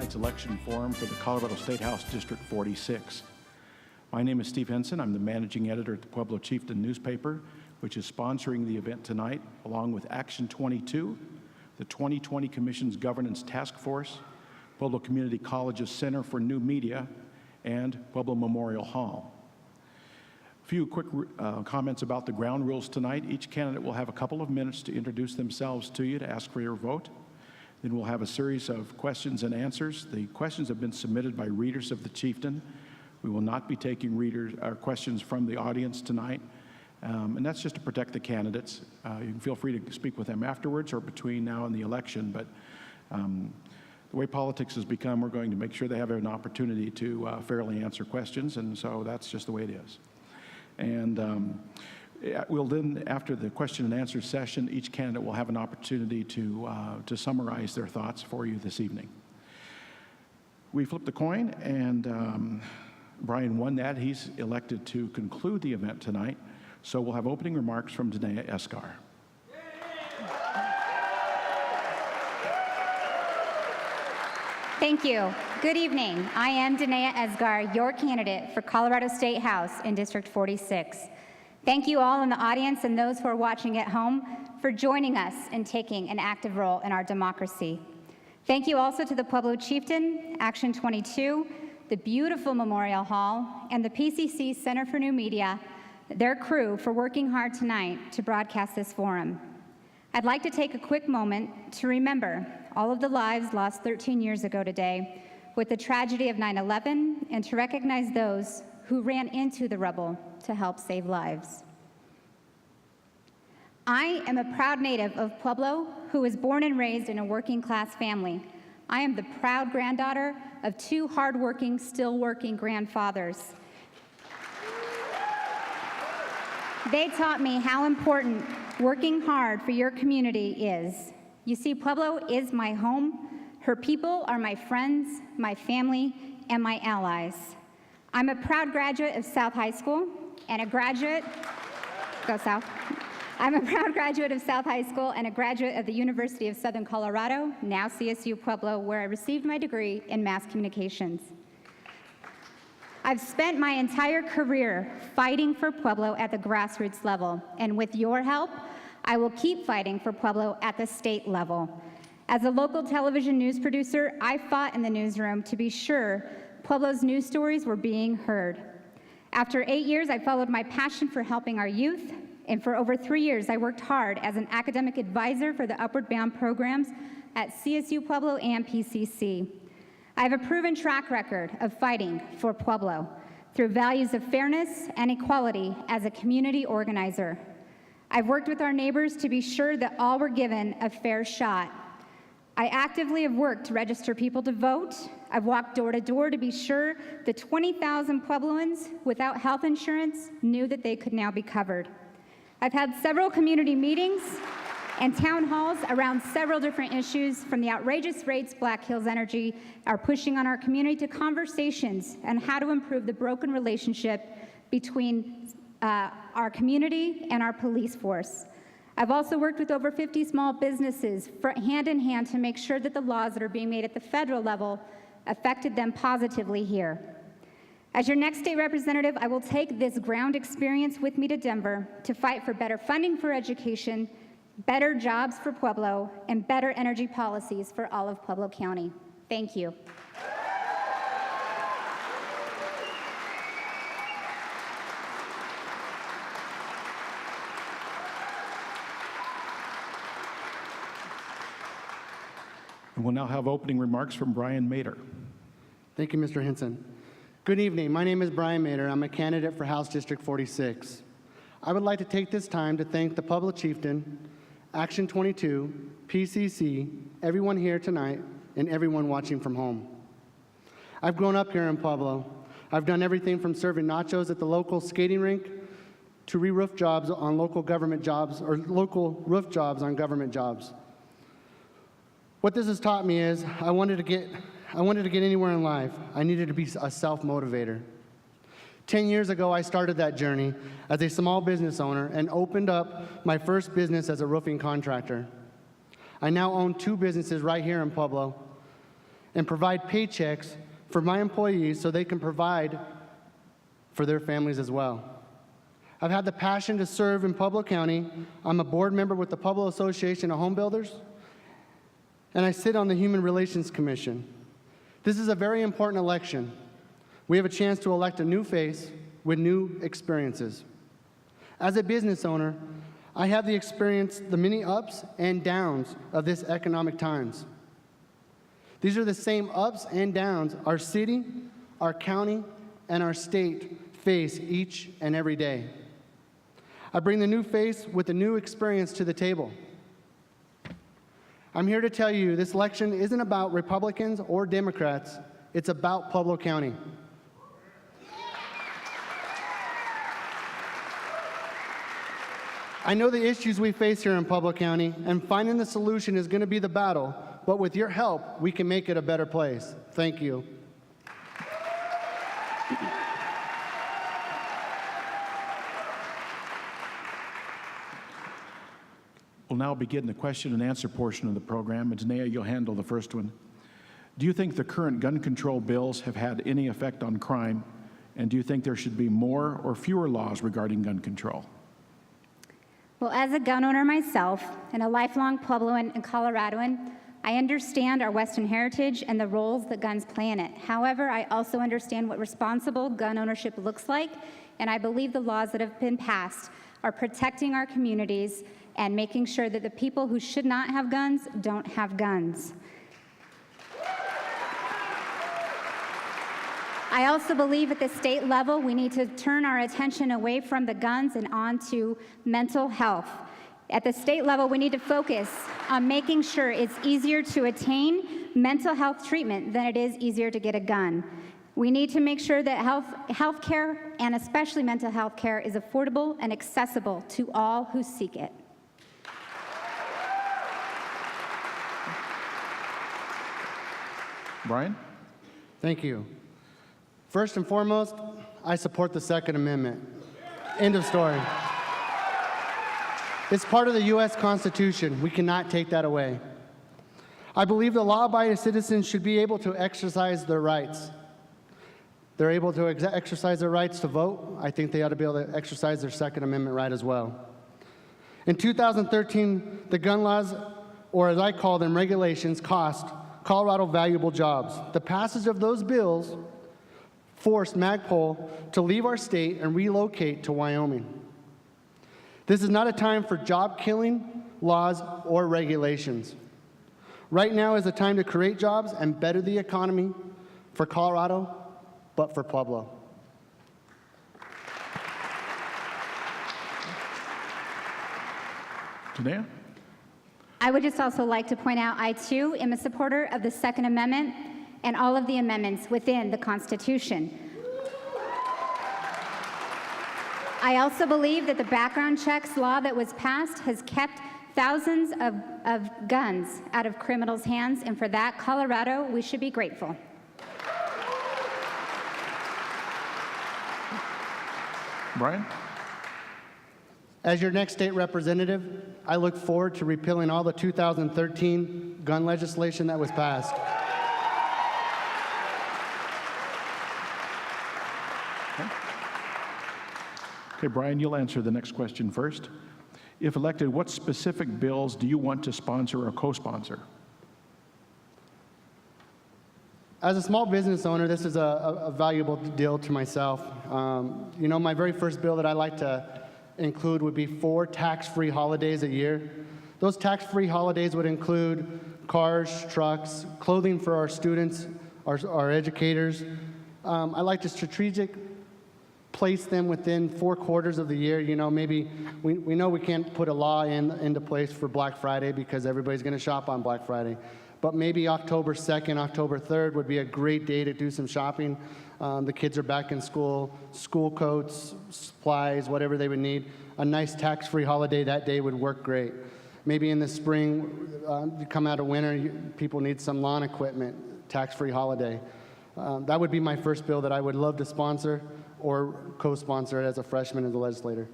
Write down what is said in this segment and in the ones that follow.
tonight's election forum for the Colorado State House District 46. My name is Steve Henson. I'm the managing editor at the Pueblo Chieftain newspaper, which is sponsoring the event tonight, along with Action 22, the 2020 Commission's Governance Task Force, Pueblo Community College's Center for New Media, and Pueblo Memorial Hall. A few quick comments about the ground rules tonight. Each candidate will have a couple of minutes to introduce themselves to you to ask for your vote. Then we'll have a series of questions and answers. The questions have been submitted by readers of the Chieftain. We will not be taking questions from the audience tonight, and that's just to protect the candidates. You can feel free to speak with them afterwards or between now and the election, but the way politics has become, we're going to make sure they have an opportunity to fairly answer questions, and so that's just the way it is. And we'll then, after the question and answer session, each candidate will have an opportunity to summarize their thoughts for you this evening. We flipped the coin, and Brian won that. He's elected to conclude the event tonight. So we'll have opening remarks from Daneya Esgar. Thank you. Good evening. I am Daneya Esgar, your candidate for Colorado State House in District 46. Thank you all in the audience and those who are watching at home for joining us and taking an active role in our democracy. Thank you also to the Pueblo Chieftain, Action 22, the beautiful Memorial Hall, and the PCC Center for New Media, their crew, for working hard tonight to broadcast this forum. I'd like to take a quick moment to remember all of the lives lost 13 years ago today with the tragedy of 9/11, and to recognize those who ran into the rubble to help save lives. I am a proud native of Pueblo who was born and raised in a working class family. I am the proud granddaughter of two hardworking, still working grandfathers. They taught me how important working hard for your community is. You see, Pueblo is my home. Her people are my friends, my family, and my allies. I'm a proud graduate of South High School and a graduate, go South. I'm a proud graduate of South High School and a graduate of the University of Southern Colorado, now CSU Pueblo, where I received my degree in mass communications. I've spent my entire career fighting for Pueblo at the grassroots level, and with your help, I will keep fighting for Pueblo at the state level. As a local television news producer, I fought in the newsroom to be sure Pueblo's news stories were being heard. After 8 years, I followed my passion for helping our youth, and for over 3 years, I worked hard as an academic advisor for the Upward Bound programs at CSU Pueblo and PCC. I have a proven track record of fighting for Pueblo through values of fairness and equality as a community organizer. I've worked with our neighbors to be sure that all were given a fair shot. I actively have worked to register people to vote. I've walked door to door to be sure the 20,000 Puebloans without health insurance knew that they could now be covered. I've had several community meetings and town halls around several different issues, from the outrageous rates Black Hills Energy are pushing on our community to conversations on how to improve the broken relationship between our community and our police force. I've also worked with over 50 small businesses hand in hand to make sure that the laws that are being made at the federal level affected them positively here. As your next state representative, I will take this ground experience with me to Denver to fight for better funding for education, better jobs for Pueblo, and better energy policies for all of Pueblo County. Thank you. And we'll now have opening remarks from Brian Mader. Thank you, Mr. Henson. Good evening. My name is Brian Mader. I'm a candidate for House District 46. I would like to take this time to thank the Pueblo Chieftain, Action 22, PCC, everyone here tonight, and everyone watching from home. I've grown up here in Pueblo. I've done everything from serving nachos at the local skating rink to re-roof jobs on local government jobs, or local roof jobs on government jobs. What this has taught me is I wanted to get anywhere in life, I needed to be a self-motivator. 10 years ago, I started that journey as a small business owner and opened up my first business as a roofing contractor. I now own 2 businesses right here in Pueblo, and provide paychecks for my employees so they can provide for their families as well. I've had the passion to serve in Pueblo County. I'm a board member with the Pueblo Association of Home Builders, and I sit on the Human Relations Commission. This is a very important election. We have a chance to elect a new face with new experiences. As a business owner, I have experienced the many ups and downs of this economic times. These are the same ups and downs our city, our county, and our state face each and every day. I bring the new face with a new experience to the table. I'm here to tell you this election isn't about Republicans or Democrats, it's about Pueblo County. I know the issues we face here in Pueblo County, and finding the solution is going to be the battle, but with your help, we can make it a better place. Thank you. We'll now begin the question and answer portion of the program. And Daneya, you'll handle the first one. Do you think the current gun control bills have had any effect on crime? And do you think there should be more or fewer laws regarding gun control? Well, as a gun owner myself and a lifelong Puebloan and Coloradoan, I understand our Western heritage and the roles that guns play in it. However, I also understand what responsible gun ownership looks like, and I believe the laws that have been passed are protecting our communities and making sure that the people who should not have guns don't have guns. I also believe at the state level, we need to turn our attention away from the guns and onto mental health. At the state level, we need to focus on making sure it's easier to attain mental health treatment than it is easier to get a gun. We need to make sure that health care, and especially mental health care, is affordable and accessible to all who seek it. Brian? Thank you. First and foremost, I support the Second Amendment. End of story. It's part of the U.S. Constitution. We cannot take that away. I believe the law-abiding citizens should be able to exercise their rights. They're able to exercise their rights to vote. I think they ought to be able to exercise their Second Amendment right as well. In 2013, the gun laws, or as I call them, regulations, cost Colorado valuable jobs. The passage of those bills forced Magpul to leave our state and relocate to Wyoming. This is not a time for job-killing laws or regulations. Right now is the time to create jobs and better the economy for Colorado, but for Pueblo. Daneya? I would just also like to point out I, too, am a supporter of the Second Amendment and all of the amendments within the Constitution. I also believe that the background checks law that was passed has kept thousands of guns out of criminals' hands, and for that, Colorado, we should be grateful. Brian? As your next state representative, I look forward to repealing all the 2013 gun legislation that was passed. Okay, Brian, you'll answer the next question first. If elected, what specific bills do you want to sponsor or co-sponsor? As a small business owner, this is a valuable deal to myself. You know, my very first bill that I like to include would be 4 tax-free holidays a year. Those tax-free holidays would include cars, trucks, clothing for our students, our educators. I like to strategically place them within 4 quarters of the year. You know, maybe we know we can't put a law into place for Black Friday because everybody's going to shop on Black Friday. But maybe October 2nd, October 3rd would be a great day to do some shopping. The kids are back in school, school coats, supplies, whatever they would need. A nice tax-free holiday that day would work great. Maybe in the spring, you come out of winter, people need some lawn equipment, tax-free holiday. That would be my first bill that I would love to sponsor or co-sponsor as a freshman in the legislature.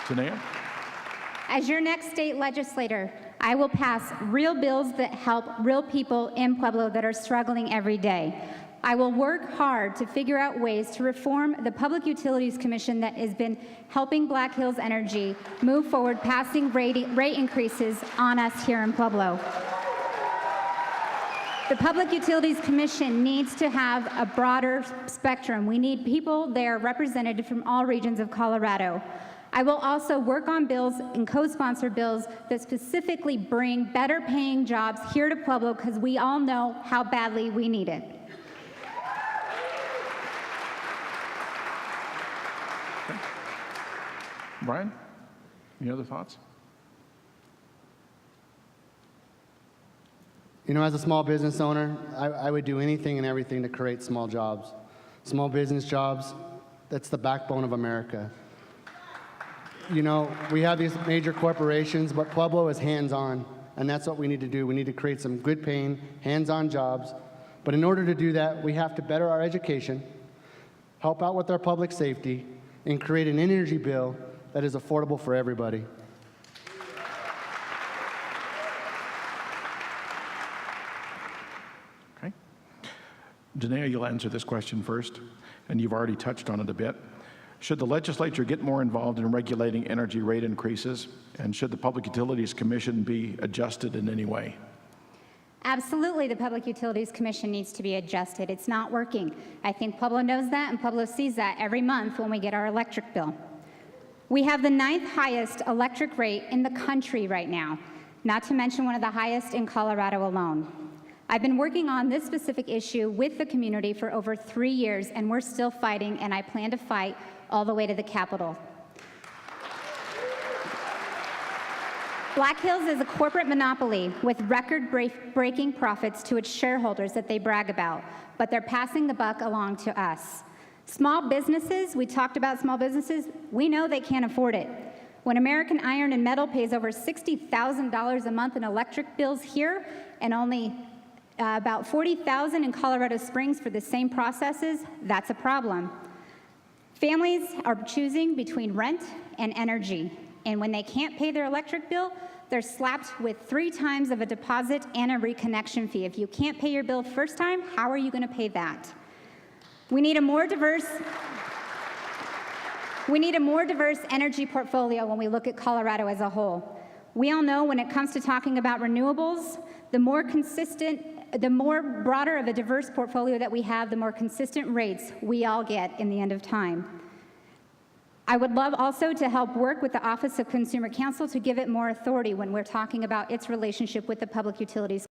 Daneya? As your next state legislator, I will pass real bills that help real people in Pueblo that are struggling every day. I will work hard to figure out ways to reform the Public Utilities Commission that has been helping Black Hills Energy move forward, passing rate increases on us here in Pueblo. The Public Utilities Commission needs to have a broader spectrum. We need people there represented from all regions of Colorado. I will also work on bills and co-sponsor bills that specifically bring better paying jobs here to Pueblo because we all know how badly we need it. Brian, any other thoughts? You know, as a small business owner, I would do anything and everything to create small jobs. Small business jobs, that's the backbone of America. You know, we have these major corporations, but Pueblo is hands-on, and that's what we need to do. We need to create some good paying, hands-on jobs. But in order to do that, we have to better our education, help out with our public safety, and create an energy bill that is affordable for everybody. Okay. Daneya, you'll answer this question first, and you've already touched on it a bit. Should the legislature get more involved in regulating energy rate increases, and should the Public Utilities Commission be adjusted in any way? Absolutely, the Public Utilities Commission needs to be adjusted. It's not working. I think Pueblo knows that, and Pueblo sees that every month when we get our electric bill. We have the 9th highest electric rate in the country right now, not to mention one of the highest in Colorado alone. I've been working on this specific issue with the community for over 3 years, and we're still fighting, and I plan to fight all the way to the Capitol. Black Hills is a corporate monopoly with record-breaking profits to its shareholders that they brag about, but they're passing the buck along to us. Small businesses, we talked about small businesses, we know they can't afford it. When American Iron and Metal pays over $60,000 a month in electric bills here, and only about $40,000 in Colorado Springs for the same processes, that's a problem. Families are choosing between rent and energy, and when they can't pay their electric bill, they're slapped with 3 times of a deposit and a reconnection fee. If you can't pay your bill first time, how are you going to pay that? We need a more diverse energy portfolio when we look at Colorado as a whole. We all know when it comes to talking about renewables, the more broader of a diverse portfolio that we have, the more consistent rates we all get in the end of time. I would love also to help work with the Office of Consumer Counsel to give it more authority when we're talking about its relationship with the Public Utilities